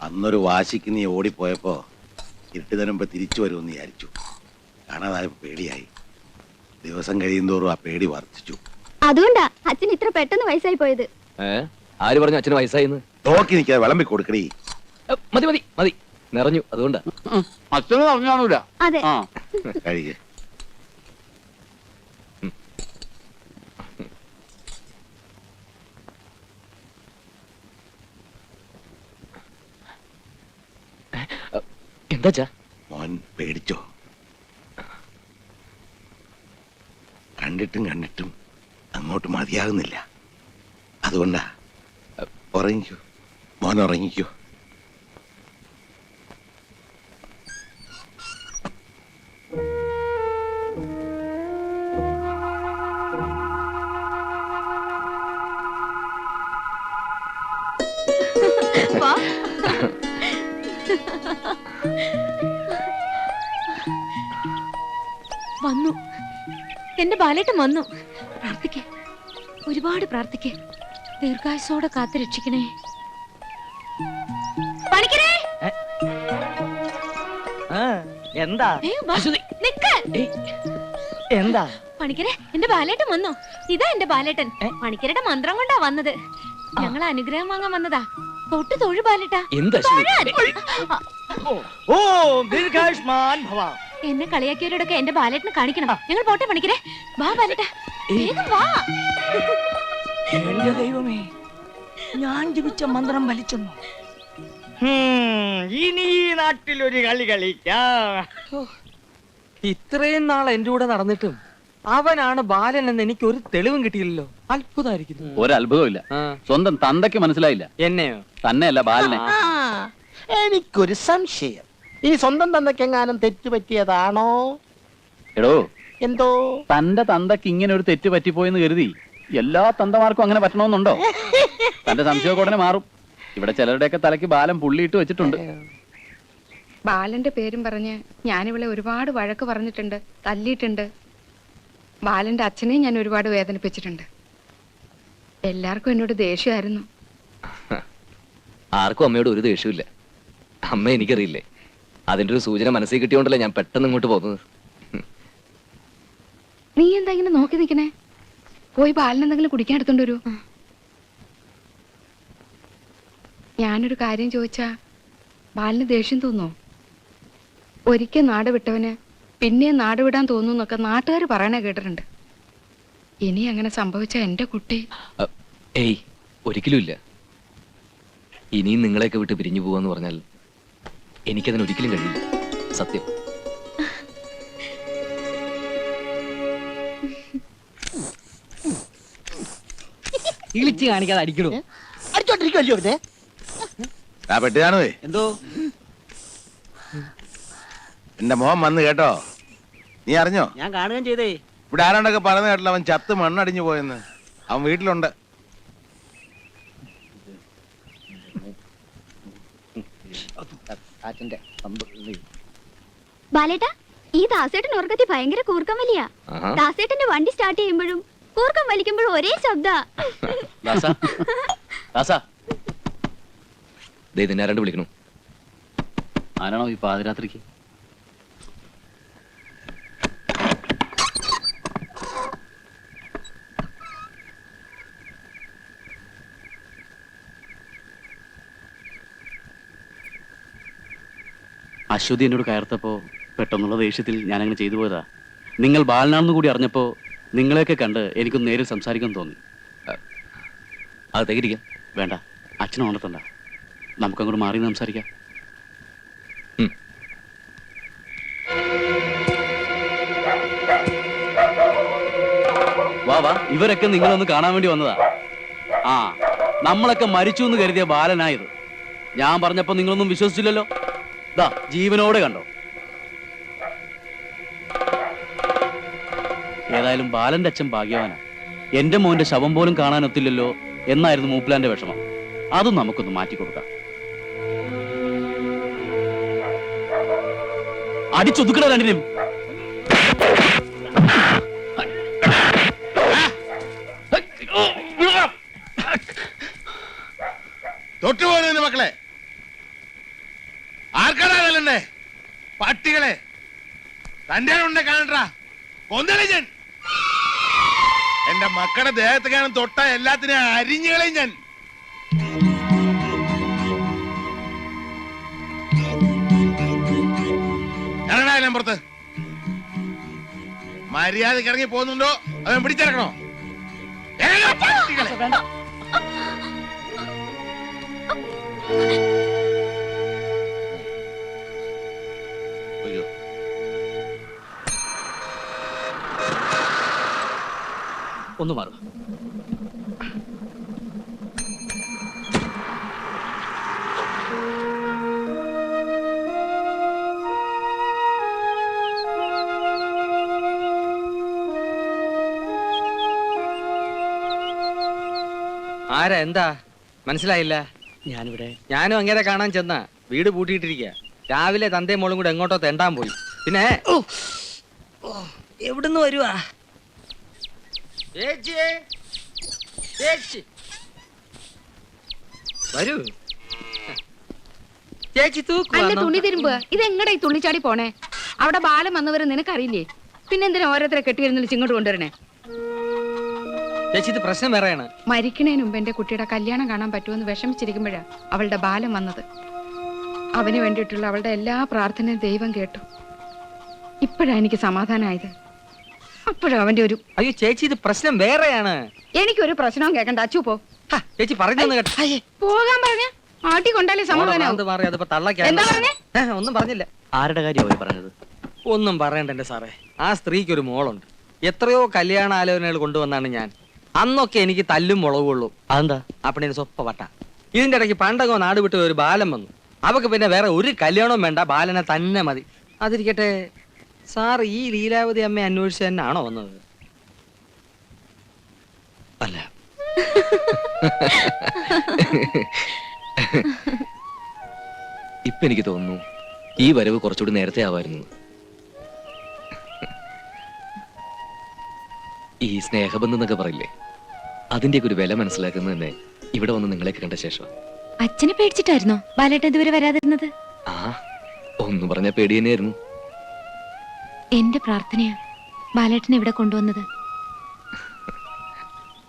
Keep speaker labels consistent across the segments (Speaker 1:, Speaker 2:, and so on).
Speaker 1: അന്നൊരു വാശിക്ക് നീ ഓടിപ്പോയപ്പോ ഇരുട്ടുതരുമ്പോ തിരിച്ചു വരുമെന്ന് വിചാരിച്ചു. കാണാതായപ്പോ പേടിയായി. ദിവസം കഴിയുന്തോറും ആ പേടി വർദ്ധിച്ചു.
Speaker 2: അതുകൊണ്ടാ അച്ഛൻ ഇത്ര പെട്ടെന്ന് വയസ്സായി പോയത്.
Speaker 3: ആര് പറഞ്ഞു അച്ഛന് വയസ്സായിന്ന്?
Speaker 1: നോക്കി നിൽക്കാതെ വിളമ്പി കൊടുക്കണേ.
Speaker 3: മതി മതി മതി, നിറഞ്ഞു. അതുകൊണ്ടാ
Speaker 4: അച്ഛന് പറഞ്ഞാണൂല.
Speaker 2: അതെ.
Speaker 1: കഴിയ
Speaker 3: എന്താ
Speaker 1: മോൻ പേടിച്ചോ? കണ്ടിട്ടും കണ്ടിട്ടും അങ്ങോട്ട് മതിയാകുന്നില്ല. അതുകൊണ്ടാ. ഉറങ്ങിക്കോ മോൻ, ഉറങ്ങിക്കോ.
Speaker 5: വന്നു, എന്റെ ബാലേട്ടൻ വന്നു. പ്രാർത്ഥിക്കേ, ഒരുപാട് പ്രാർത്ഥിക്കേ. ദീർഘായുസോടെ കാത്തു രക്ഷിക്കണേ. പണിക്കരേ,
Speaker 6: എന്താ എന്താ
Speaker 5: പണിക്കരെ, എന്റെ ബാലേട്ടൻ വന്നു. ഇതാ എന്റെ ബാലേട്ടൻ. പണിക്കരുടെ മന്ത്രം കൊണ്ടാ വന്നത്. ഞങ്ങൾ അനുഗ്രഹം വാങ്ങാൻ വന്നതാ. തൊട്ട് തൊഴു ബാലേട്ടാ. എന്നെ കളിയാക്കിയവരോടൊക്കെ എന്റെ ബാലേട്ടനെ കാണിക്കണം. ഞങ്ങൾ പോട്ടെ പണിക്കരെ. വാ ബാലേട്ടാ, വേഗം വാ.
Speaker 6: എന്റെ ദൈവമേ, ഞാൻ ജപിച്ച മന്ത്രം വലിച്ചെന്നു. ഇനി ഈ നാട്ടിലൊരു കളി കളിക്കാം.
Speaker 3: ഇത്രയും നാൾ എന്റെ കൂടെ നടന്നിട്ടും അവനാണ് ബാലൻ എന്ന് എനിക്ക് ഒരു തെളിവും കിട്ടിയില്ലല്ലോ. അത്ഭുതമായിരിക്കുന്നു.
Speaker 7: ഒരത്ഭുതവും ഇല്ല. സ്വന്തം തന്തയ്ക്ക് മനസ്സിലായില്ല.
Speaker 3: എന്നെയോ?
Speaker 7: തന്നെയല്ല, ബാലനെ.
Speaker 6: എനിക്കൊരു സംശയം. ഈ സ്വന്തം തന്തയ്ക്കെങ്ങാനും തെറ്റുപറ്റിയതാണോ?
Speaker 7: എടോ,
Speaker 6: എന്തോ
Speaker 7: തന്റെ തന്തയ്ക്ക് ഇങ്ങനെ ഒരു തെറ്റ് പറ്റിപ്പോയെന്ന് കരുതി എല്ലാ തന്തമാർക്കും അങ്ങനെ പറ്റണമെന്നുണ്ടോ? തന്റെ സംശയമൊക്കെ ഉടനെ മാറും. ഇവിടെ ചിലരുടെയൊക്കെ തലയ്ക്ക് ബാലൻ പുള്ളിയിട്ട് വെച്ചിട്ടുണ്ട്.
Speaker 8: ബാലന്റെ പേരും പറഞ്ഞ് ഞാനിവളെ ഒരുപാട് വഴക്ക് പറഞ്ഞിട്ടുണ്ട്, തല്ലിയിട്ടുണ്ട്. ബാലന്റെ അച്ഛനെയും ഞാൻ ഒരുപാട് വേദനിപ്പിച്ചിട്ടുണ്ട്. എല്ലാവർക്കും എന്നോട് ദേഷ്യമായിരുന്നു.
Speaker 3: ആർക്കും അമ്മയോട് ഒരു ദേഷ്യമില്ല. അമ്മ എനിക്കറിയില്ലേ. അതിന്റെ ഒരു സൂചന മനസ്സിൽ കിട്ടിയോണ്ടല്ലേ ഞാൻ പെട്ടെന്ന് ഇങ്ങോട്ട് പോകുന്നത്.
Speaker 8: നീ എന്താ ഇങ്ങനെ നോക്കി നിൽക്കണേ? പോയി ബാലനെന്തെങ്കിലും കുടിക്കാൻ എടുത്തോണ്ട് വരൂ. ഞാനൊരു കാര്യം ചോദിച്ചാ ബാലിന് ദേഷ്യം തോന്നോ? ഒരിക്കൽ നാട് വിട്ടവന് പിന്നെ നാട് വിടാൻ തോന്നുന്നൊക്കെ നാട്ടുകാർ പറയണേ കേട്ടിട്ടുണ്ട്. ഇനി അങ്ങനെ സംഭവിച്ച എന്റെ കുട്ടി.
Speaker 3: ഏയ്, ഒരിക്കലും ഇല്ല. ഇനിയും നിങ്ങളെയൊക്കെ വിട്ട് പിരിഞ്ഞു പോവാന്ന് പറഞ്ഞാൽ എനിക്കതിന് ഒരിക്കലും കഴിയില്ല. സത്യം.
Speaker 6: ഇളിച്ച് കാണിക്കാതെ അടിക്കണോ?
Speaker 4: അടിച്ചോണ്ടിരിക്കുമല്ലോ അവനെ.
Speaker 1: പെട്ടിയാണേ.
Speaker 6: എന്തോ
Speaker 1: എന്റെ മോൻ വന്ന് കേട്ടോ. നീ അറിഞ്ഞോ?
Speaker 6: ഞാൻ കാണുകയും ചെയ്തേ.
Speaker 1: ഇവിടെ ആരാണ്ടൊക്കെ പറഞ്ഞു കേട്ടല്ലോ അവൻ ചത്ത് മണ്ണടിഞ്ഞു പോയെന്ന്. അവൻ വീട്ടിലുണ്ട്.
Speaker 2: ബാലേട്ടാ, ഈ ദാസേട്ടൻ ഉറക്കത്തി ഭയങ്കര കൂർക്കം വലിയ. ദാസേട്ടന്റെ വണ്ടി സ്റ്റാർട്ട് ചെയ്യുമ്പോഴും കൂർക്കം വലിക്കുമ്പോഴും ഒരേ ശബ്ദ.
Speaker 3: ആരാണ്ട് വിളിക്കണു.
Speaker 7: ആരാണോ ഈ പാതിരാത്രിക്ക്? അശ്വതി എന്നോട് കയർത്തപ്പോ പെട്ടെന്നുള്ള ദേഷ്യത്തിൽ ഞാനങ്ങനെ ചെയ്തു പോയതാ. നിങ്ങൾ ബാലനാണെന്ന് കൂടി അറിഞ്ഞപ്പോ നിങ്ങളെയൊക്കെ കണ്ട് എനിക്കൊന്ന് നേരിൽ സംസാരിക്കാൻ തോന്നി.
Speaker 3: അത് തകരിക്കാം.
Speaker 7: വേണ്ട, അച്ഛനെ ഉണർത്തണ്ട. നമുക്കങ്ങോട്ട് മാറി സംസാരിക്കാം.
Speaker 3: വാ വാ.
Speaker 7: ഇവരൊക്കെ നിങ്ങളൊന്ന് കാണാൻ വേണ്ടി വന്നതാ. ആ, നമ്മളൊക്കെ മരിച്ചു എന്ന് കരുതിയ ബാലനായത്. ഞാൻ പറഞ്ഞപ്പോ നിങ്ങളൊന്നും വിശ്വസിച്ചില്ലല്ലോ. ദാ ജീവനോടെ കണ്ടോ. ഏതായാലും ബാലന്റെ അച്ഛൻ ഭാഗ്യവാനാ. എന്റെ മോന്റെ ശവം പോലും കാണാനൊത്തില്ലല്ലോ എന്നായിരുന്നു മൂപ്പിലാന്റെ വിഷമം. അതും നമുക്കൊന്ന് മാറ്റിക്കൊടുക്കാം. അടിച്ചൊതുക്കണ രണ്ടിനും.
Speaker 1: തൊട്ടുപോകുന്നതിന് മക്കളെ, ആർക്കാണല്ലേ പട്ടികളെ തന്റെ ഉണ്ട് കാണണ്ടാ കൊന്നളെ ഞാൻ എന്റെ മക്കളുടെ ദേഹത്ത് കാണും തൊട്ട എല്ലാത്തിനും അരിഞ്ഞുകളെ ഞാൻ ഇറങ്ങണ പുറത്ത് മര്യാദക്ക് ഇറങ്ങി പോകുന്നുണ്ടോ അവൻ പിടിച്ചിറക്കണോ പട്ടികളെ
Speaker 7: ഒന്ന് മാറുക.
Speaker 9: ആരാ എന്താ മനസ്സിലായില്ല? ഞാനും അങ്ങനെ കാണാൻ ചെന്ന വീട് പൂട്ടിയിട്ടിരിക്കുക. രാവിലെ തന്തയും മോളും കൂടെ എങ്ങോട്ടോ തെണ്ടാൻ പോയി. പിന്നെ
Speaker 6: എവിടുന്ന് വരുവാ?
Speaker 9: വരൂ ചേച്ചി.
Speaker 8: അല്ല തുണി
Speaker 9: തൂക്കുവാ
Speaker 8: തിരുമ്പുക. ഇത് എങ്ങടെ ഈ തുള്ളിച്ചാടി പോണേ? അവിടെ ബാലം വന്നവരെ നിനക്കറിയില്ലേ? പിന്നെന്തിനാ ഓരോരുത്തരെ കെട്ടിയിരുന്നില്ല ഇങ്ങോട്ട് കൊണ്ടുവരണേ?
Speaker 9: ചേച്ചി ഇത് പ്രശ്നം വേറെയാണ്.
Speaker 8: മരിക്കണേന് മുമ്പ് എന്റെ കുട്ടിയുടെ കല്യാണം കാണാൻ പറ്റുമെന്ന് വിഷമിച്ചിരിക്കുമ്പോഴാ അവളുടെ ബാലം വന്നത്. അവന് വേണ്ടിയിട്ടുള്ള അവളുടെ എല്ലാ പ്രാർത്ഥനയും ദൈവം കേട്ടു. ഇപ്പോഴാ എനിക്ക് സമാധാനമായത്. അപ്പോഴാ അവന്റെ ഒരു
Speaker 9: അയ്യോ ചേച്ചി ഇത് പ്രശ്നം വേറെയാണ്.
Speaker 8: എനിക്കൊരു പ്രശ്നവും കേൾക്കണ്ട. അച്ചു പോ.
Speaker 9: ചേച്ചി പറഞ്ഞു കേട്ടോ.
Speaker 8: പോകാൻ പറഞ്ഞ ആട്ടി കൊണ്ടാലേ സമാധാനം.
Speaker 9: മാറി അതിപ്പോ
Speaker 8: എന്താ പറഞ്ഞേ?
Speaker 9: ഒന്നും പറഞ്ഞില്ല.
Speaker 7: ആരുടെ കാര്യമാണ് പറഞ്ഞത്?
Speaker 9: ഒന്നും പറയണ്ട എന്റെ സാറേ. ആ സ്ത്രീക്ക് ഒരു മോളുണ്ട്. എത്രയോ കല്യാണ ആലോചനകൾ കൊണ്ടുവന്നാണ് ഞാൻ. അന്നൊക്കെ എനിക്ക് തല്ലും മുളകുള്ളൂ.
Speaker 7: അതെന്താ?
Speaker 9: അപ്പണി സ്വപ്പ വട്ട. ഇതിന്റെ ഇടയ്ക്ക് പണ്ടങ്ങോ നാട് വിട്ട് ഒരു ബാലൻ വന്നു. അവക്ക് പിന്നെ വേറെ ഒരു കല്യാണവും വേണ്ട, ബാലനെ തന്നെ മതി. അതിരിക്കട്ടെ, സാർ ഈ ലീലാവതി അമ്മയെ അന്വേഷിച്ച് തന്നെയാണോ വന്നത്?
Speaker 3: അല്ല, ഇപ്പൊ എനിക്ക് തോന്നുന്നു ഈ വരവ് കുറച്ചുകൂടി നേരത്തെ ആവായിരുന്നു. ഈ സ്നേഹബന്ധം എന്നൊക്കെ പറയില്ലേ, അതിന്റെയൊക്കെ ഒരു വില മനസ്സിലാക്കുന്നത് തന്നെ ഇവിടെ വന്ന് നിങ്ങളെയൊക്കെ കണ്ട ശേഷം.
Speaker 5: അച്ഛനെ പേടിച്ചിട്ടായിരുന്നോ ബാലേട്ടൻ ഇതുവരെ വരാതിരുന്നത്?
Speaker 3: ആ, ഒന്ന് പറഞ്ഞ പേടി തന്നെയായിരുന്നു.
Speaker 5: എന്റെ പ്രാർത്ഥനയാ ബാലേട്ടനെ ഇവിടെ കൊണ്ടുവന്നത്.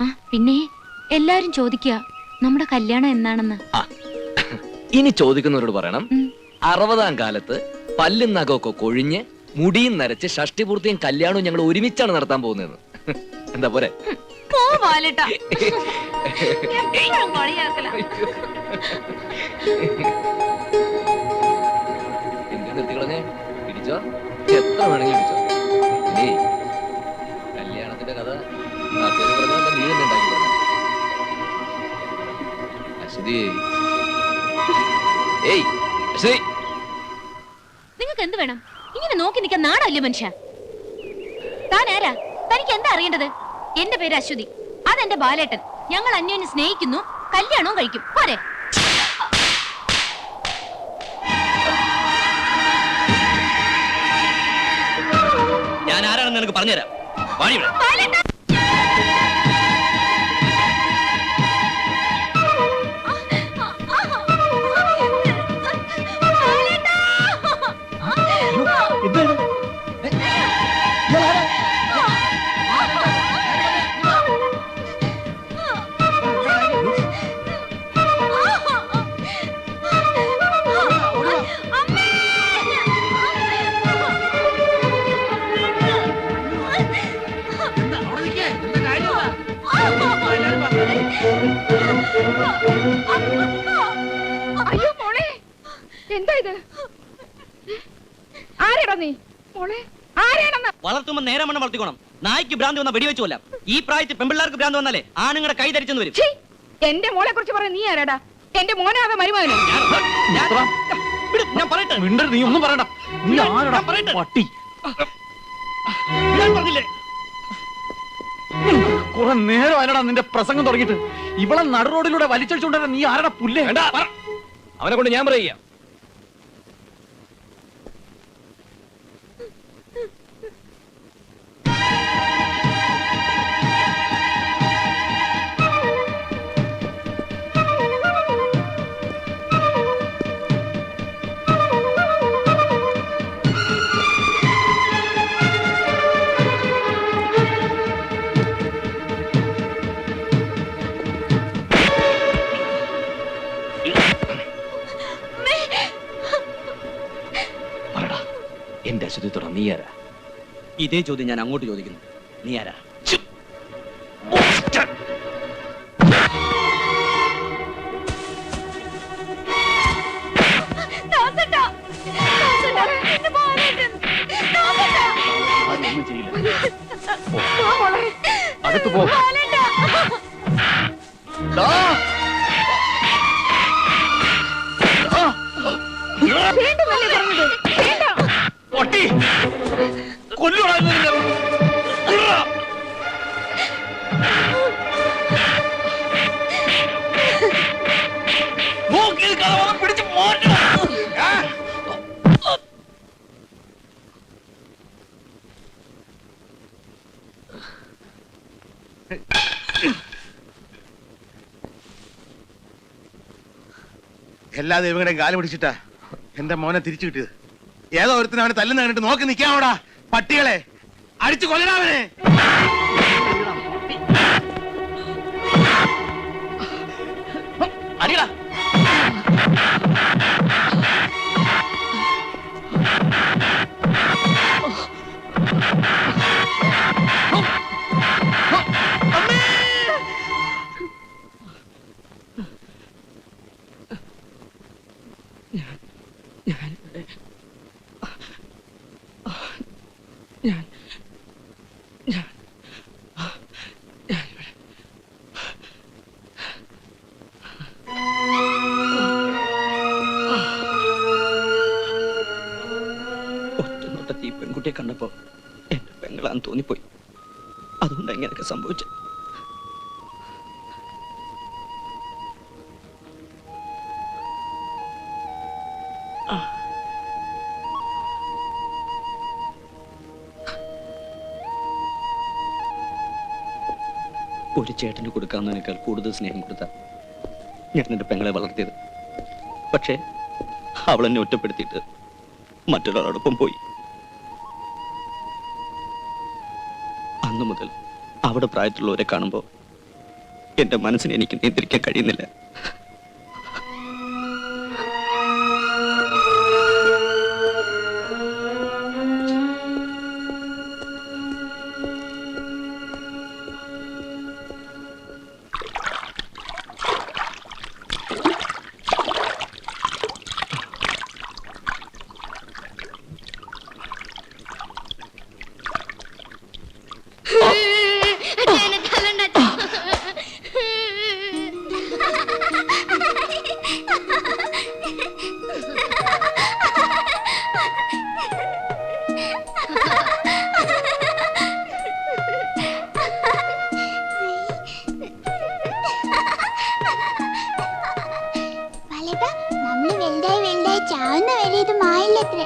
Speaker 5: ആ പിന്നെ എല്ലാരും ചോദിക്കുക നമ്മുടെ കല്യാണം എന്നാണെന്ന്.
Speaker 3: ആ, ഇനി ചോദിക്കുന്നവരോട് പറയണം,
Speaker 5: ഉം.
Speaker 3: 60-ാം കാലത്ത് പല്ലും നഖമൊക്കെ കൊഴിഞ്ഞ് മുടിയും നരച്ച് ഷഷ്ടിപൂർത്തിയും കല്യാണവും ഞങ്ങൾ ഒരുമിച്ചാണ് നടത്താൻ പോകുന്നതെന്ന്. എന്താ പോരെ?
Speaker 5: പോ ബാലേട്ടാ. എപ്പോഴും കളിയാക്കലാ.
Speaker 3: എന്ത് നിർത്തിക്കളഞ്ഞേ? പിടിച്ചോ, എത്ര വേണമെങ്കിലും പിടിച്ചോ. ഇനി കല്യാണത്തിന്റെ കഥ നാട്ടുകാര് പറഞ്ഞാൽ നീ തന്നെ ഉണ്ടാക്കി പറഞ്ഞു. അശ്വതി, ഏയ് അശ്വതി,
Speaker 5: നിങ്ങൾക്ക് എന്ത് വേണം? ഇങ്ങനെ നോക്കി നിൽക്കാൻ നാടല്ലേ മനുഷ്യ? താൻ ആരാ? തനിക്ക് എന്താ അറിയേണ്ടത്? എന്റെ പേര് അശ്വതി, അതെന്റെ ബാലേട്ടൻ. ഞങ്ങൾ അന്യോന്യം സ്നേഹിക്കുന്നു, കല്യാണവും കഴിക്കും. പോരെ?
Speaker 7: ഞാൻ ആരാണെന്ന് നിനക്ക് പറഞ്ഞുതരാം. വാടി ഇവിടെ.
Speaker 5: ബാലേട്ടാ!
Speaker 8: അയ്യോ മോളെ, എന്താ ഇത്? ആരാടാ നീ? മോളെ ആരാണെന്ന്?
Speaker 7: വളർത്തുമ്പോ നേരെ മണ്ണം വളർത്തിക്കോണം. നായ്ക്ക് ഭ്രാന്തി വന്ന വെടിവെച്ചു കൊല്ലാം. ഈ പ്രായത്തിൽ പെമ്പിള്ളാർക്ക് ഭ്രാന്തി വന്നാലേ ആണുങ്ങളുടെ കൈ ധരിച്ചെന്ന് വരും.
Speaker 8: ഛീ, എന്റെ മോളെ കുറിച്ച് പറയാൻ നീ ആരാടാ? എന്റെ മോനാതെ മരുമകനോ?
Speaker 7: ഞാൻ പറയട്ടെ.
Speaker 4: നീ ഒന്നും പറയണ്ട. നീ ആരടാ
Speaker 7: ഞാൻ പറയട്ടെ.
Speaker 4: പട്ടി?
Speaker 7: ഞാൻ പറഞ്ഞില്ലേ?
Speaker 4: കുറെ നേരം ആരടാ നിന്റെ പ്രസംഗം തുടങ്ങിയിട്ട്? ഇവളെ നടു റോഡിലൂടെ വലിച്ചടിച്ചുകൊണ്ടുവരാൻ നീ ആരടാ പുല്ലേ?
Speaker 3: അവനെ കൊണ്ട് ഞാൻ പറയുക. എന്റെ അശ്വതി തുറ നീ ആരാ?
Speaker 7: ഇതേ ചോദ്യം ഞാൻ അങ്ങോട്ട് ചോദിക്കുന്നു, നീ ആരാ?
Speaker 2: ദാസേട്ടാ, ദാസേട്ടാ, എന്റെ ബാലേട്ടൻ. ദാസേട്ടാ.
Speaker 4: ഒന്നും ചെയ്യില്ല.
Speaker 2: വാ മോളെ.
Speaker 4: അകത്ത് പോ.
Speaker 2: ബാലേട്ടാ.
Speaker 4: ദാ.
Speaker 2: വേണ്ടെന്നല്ലേ പറഞ്ഞത്? വേണ്ട.
Speaker 4: പൊട്ടി. കൊല്ലുവാടാ നിന്നെ. കൊല്ലുവാ. നോക്കി നിൽക്കാതെ വന്ന് പിടിച്ച് മാറ്റണം.
Speaker 1: എല്ലാ ദൈവങ്ങളുടെയും കാല് പിടിച്ചിട്ടാ എന്റെ മോനെ തിരിച്ചു കിട്ടിയത്. ഏതോ ഒരുത്തിനവനെ തല്ലുന്ന കണ്ടിട്ട് നോക്കി നിൽക്കാമോടാ പട്ടികളെ, അടിച്ചു കൊല്ലണവനെ.
Speaker 4: അടിയടാ.
Speaker 9: ഒറ്റനോട്ടത്തിൽ ഈ പെൺകുട്ടിയെ കണ്ടപ്പോ എന്റെ പെങ്ങളാന്ന് തോന്നിപ്പോയി. അതുകൊണ്ട് എങ്ങനെയൊക്കെ സംഭവിച്ചു. ഒരു ചേട്ടന് കൊടുക്കാവുന്നതിനേക്കാൾ കൂടുതൽ സ്നേഹം കൊടുത്ത ഞാൻ എൻ്റെ പെങ്ങളെ വളർത്തിയത്. പക്ഷേ അവൾ എന്നെ ഒറ്റപ്പെടുത്തിയിട്ട് മറ്റൊരാളോടൊപ്പം പോയി. അന്നു മുതൽ അവിടെ പ്രായത്തിലുള്ളവരെ കാണുമ്പോൾ എൻ്റെ മനസ്സിനെ എനിക്ക് നിയന്ത്രിക്കാൻ കഴിയുന്നില്ല.
Speaker 2: നമ്മള് വലുതായി വലുതായി ചാവുന്ന വരെ ഇത് മായില്ലത്രേ.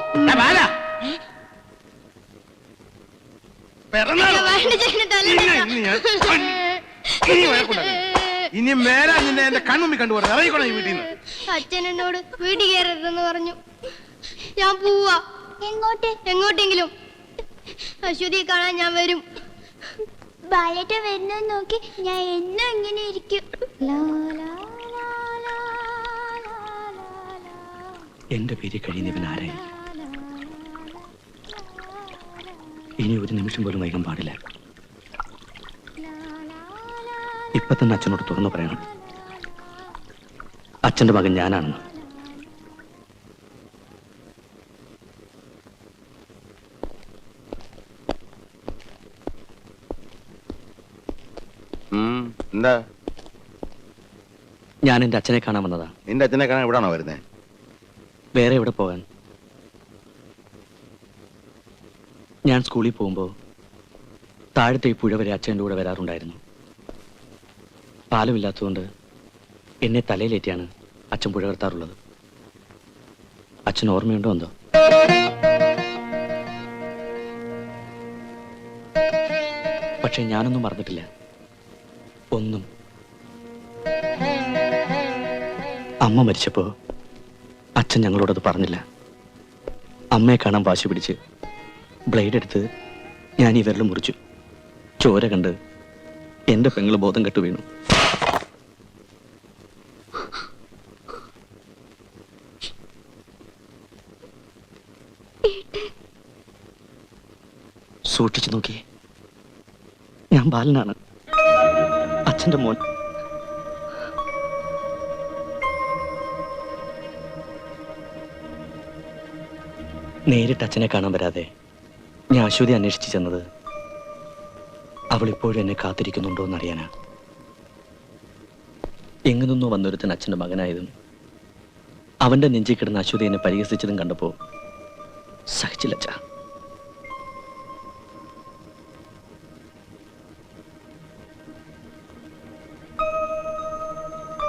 Speaker 1: ഇനി മേലാ നിന്നെ എന്റെ കൺമുമ്പിൽ കണ്ടുപോകുന്നത്. ഇറങ്ങിക്കോണം ഈ വീട്ടിൽ നിന്ന്.
Speaker 2: അച്ഛൻ എന്നോട് വീട്ടിൽ കയറരുതെന്ന് പറഞ്ഞു. ഞാൻ പോവാ. എങ്ങോട്ട്? എങ്ങോട്ടെങ്കിലും. അശ്വതിയെ കാണാൻ ഞാൻ വരും. ബാലേട്ട വരുന്ന നോക്കി ഞാൻ എന്നും ഇങ്ങനെ ഇരിക്കും.
Speaker 9: എന്റെ പേര് കഴിയുന്നവൻ ആരായി? ഇനി ഒരു നിമിഷം പോലും വൈകാൻ പാടില്ല. ഇപ്പൊ തന്നെ അച്ഛനോട് തുറന്നു പറയണം, അച്ഛന്റെ മകൻ ഞാനാണെന്ന്.
Speaker 1: എന്താ?
Speaker 9: ഞാൻ എന്റെ അച്ഛനെ കാണാൻ വന്നതാ.
Speaker 1: നിന്റെ അച്ഛനെ കാണാൻ എവിടാണോ വരുന്നേ?
Speaker 9: വേറെ എവിടെ പോകാൻ? ഞാൻ സ്കൂളിൽ പോകുമ്പോൾ താഴത്തെ ഈ പുഴ വരെ അച്ഛൻ്റെ കൂടെ വരാറുണ്ടായിരുന്നു. പാലമില്ലാത്തതുകൊണ്ട് എന്നെ തലയിലേറ്റിയാണ് അച്ഛൻ പുഴ കടത്താറുള്ളത്. അച്ഛൻ ഓർമ്മയുണ്ടോ എന്തോ? പക്ഷെ ഞാനൊന്നും മറന്നിട്ടില്ല, ഒന്നും. അമ്മ മരിച്ചപ്പോ അച്ഛൻ ഞങ്ങളോടത് പറഞ്ഞില്ല. അമ്മയെ കാണാൻ വാശി പിടിച്ച് ബ്ലേഡ് എടുത്ത് ഞാൻ ഈ വിരൽ മുറിച്ചു. ചോര കണ്ട് എന്റെ പെങ്ങള് ബോധം കെട്ടു വീണു. സൂക്ഷിച്ചു നോക്കി. ഞാൻ ബാലനാണ്, അച്ഛന്റെ മോൻ. നേരിട്ട് അച്ഛനെ കാണാൻ വരാതെ ഞാൻ അശ്വതി അന്വേഷിച്ചു ചെന്നത് അവൾ ഇപ്പോഴും എന്നെ കാത്തിരിക്കുന്നുണ്ടോ എന്നറിയാനാ. എങ്ങു നിന്നോ വന്നൊരുത്തൻ അച്ഛന്റെ മകനായതും അവന്റെ നെഞ്ചിൽ കിടന്ന അശ്വതി എന്നെ പരിഹസിച്ചതും കണ്ടപ്പോ സഹിച്ചില്ല അച്ഛാ.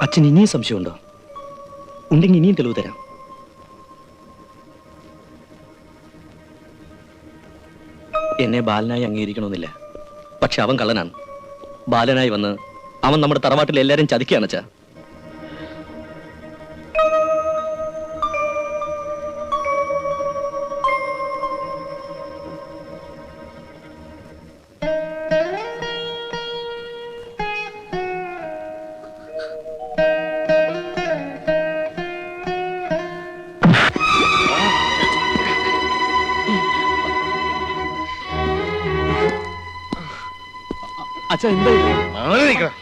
Speaker 9: അച്ഛൻ ഇനിയും സംശയമുണ്ടോ? ഉണ്ടെങ്കിൽ ഇനിയും തെളിവ് തരാം. എന്നെ ബാലനായി അംഗീകരിക്കണമെന്നില്ല, പക്ഷെ അവൻ കള്ളനാണ്. ബാലനായി വന്ന് അവൻ നമ്മുടെ തറവാട്ടിൽ എല്ലാരും ചതിക്കുകയാണ് അച്ഛാ.
Speaker 4: അച്ഛാ എന്താ ഇത്?
Speaker 1: മാറി നിൽക്കണം.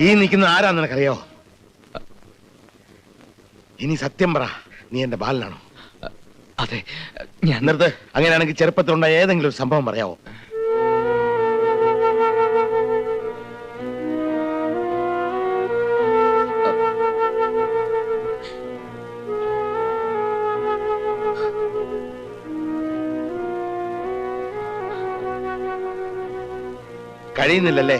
Speaker 1: ഈ നിൽക്കുന്ന ആരാന്ന് നിനക്കറിയോ? ഇനി സത്യം പറ, നീ എന്റെ ബാലനാണോ?
Speaker 3: അതെ, ഞാൻ
Speaker 1: നിർത്ത്. അങ്ങനെയാണെങ്കിൽ ചെറുപ്പത്തിലുണ്ടായ ഏതെങ്കിലും ഒരു സംഭവം പറയാവോ? കഴിയുന്നില്ലല്ലേ?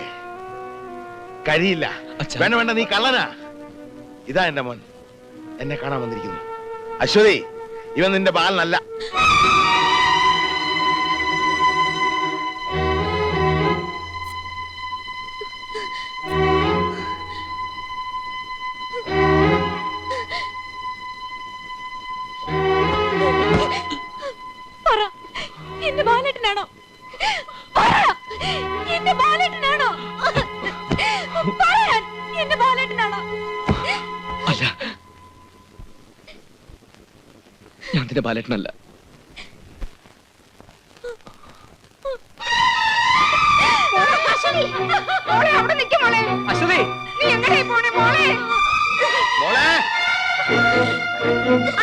Speaker 1: കഴിയില്ല.
Speaker 3: അച്ഛാ.
Speaker 1: വേണ്ട വേണ്ട, നീ കള്ളനാ. ഇതാ എന്റെ മോൻ, എന്നെ കാണാൻ വന്നിരിക്കുന്നു. അശ്വതി, ഇവൻ നിന്റെ ബാലനല്ല.
Speaker 5: പറ, എന്റെ ബാലേട്ടനാണോ? പറ, എന്റെ ബാലേട്ടനാണോ? പറയാൻ, എന്റെ ബാലേട്ടനാണോ?
Speaker 3: അല്ല, ഞാൻ നിന്റെ ബാലേട്ടനല്ല.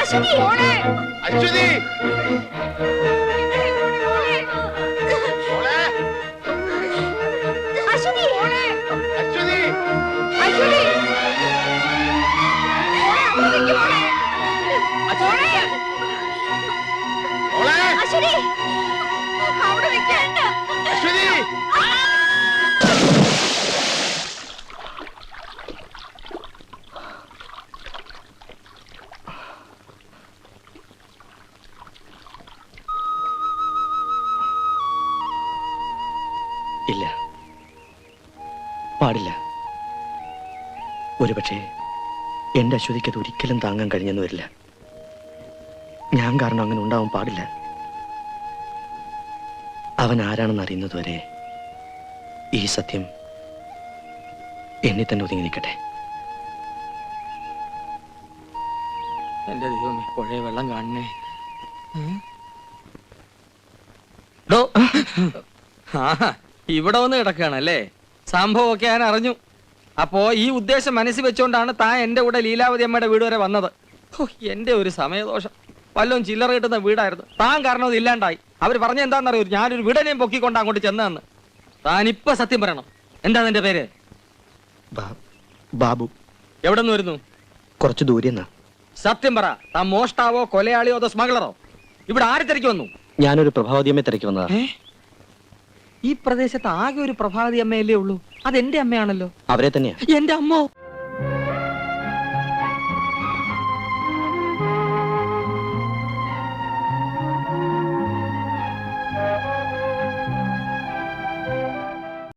Speaker 4: അശ്വതി,
Speaker 1: മോളെ,
Speaker 5: അശ്വതി,
Speaker 1: അശ്വതി, മോളെ,
Speaker 5: അശ്വതി,
Speaker 1: അശ്വതി, മോളെ,
Speaker 5: അശ്വതി, അവിടെ നിൽക്കണ്ട.
Speaker 1: അശ്വതി.
Speaker 9: ഇല്ല, പാടില്ല. ഒരുപക്ഷെ എന്റെ അശ്വതിക്ക് അത് ഒരിക്കലും താങ്ങാൻ കഴിഞ്ഞെന്ന് വരില്ല. ഞാൻ കാരണം അങ്ങനെ ഉണ്ടാവാൻ പാടില്ല. അവൻ ആരാണെന്ന് അറിയുന്നതുവരെ ഈ സത്യം എന്നെ തന്നെ ഒതുങ്ങി നിൽക്കട്ടെ.
Speaker 4: എന്റെ ദൈവമേ, പുഴയെ വെള്ളം കാണണേ. ഇവിടെ വന്ന് കിടക്കുകയാണല്ലേ? സംഭവമൊക്കെ ഞാൻ അറിഞ്ഞു. അപ്പോ ഈ ഉദ്ദേശം മനസ്സിൽ വെച്ചുകൊണ്ടാണ് താൻ എന്റെ കൂടെ ലീലാവതി അമ്മയുടെ വീട് വരെ വന്നത്. എന്റെ ഒരു സമയദോഷം. വല്ലതും ചില്ലറ കിട്ടുന്ന വീടായിരുന്നു. താൻ കാരണം അത് ഇല്ലാണ്ടായി. അവർ പറഞ്ഞ എന്താണെന്നറിയോ? ഞാനൊരു വീടനെയും പൊക്കിക്കൊണ്ട് അങ്ങോട്ട് ചെന്നതെന്ന്. താനിപ്പോ സത്യം പറയണം. എന്താ നിന്റെ പേര്?
Speaker 9: ബാബു.
Speaker 4: എവിടെ നിന്ന് വരുന്നു?
Speaker 9: കുറച്ച് ദൂരെന്നാ.
Speaker 4: സത്യം പറ, താൻ മോഷ്ടാവോ കൊലയാളിയോ അതോ സ്മഗ്ലറോ? ഇവിടെ ആര് തിരക്കി വന്നു?
Speaker 9: ഞാനൊരു പ്രഭാവതിയമ്മയെ തിരക്കി വന്നതാ.
Speaker 4: ഈ പ്രദേശത്ത് ആകെ ഒരു പ്രഭാതി അമ്മയല്ലേ ഉള്ളൂ. അതെന്റെ അമ്മയാണല്ലോ.
Speaker 9: അവരെ തന്നെയാ.
Speaker 4: എന്റെ അമ്മോ?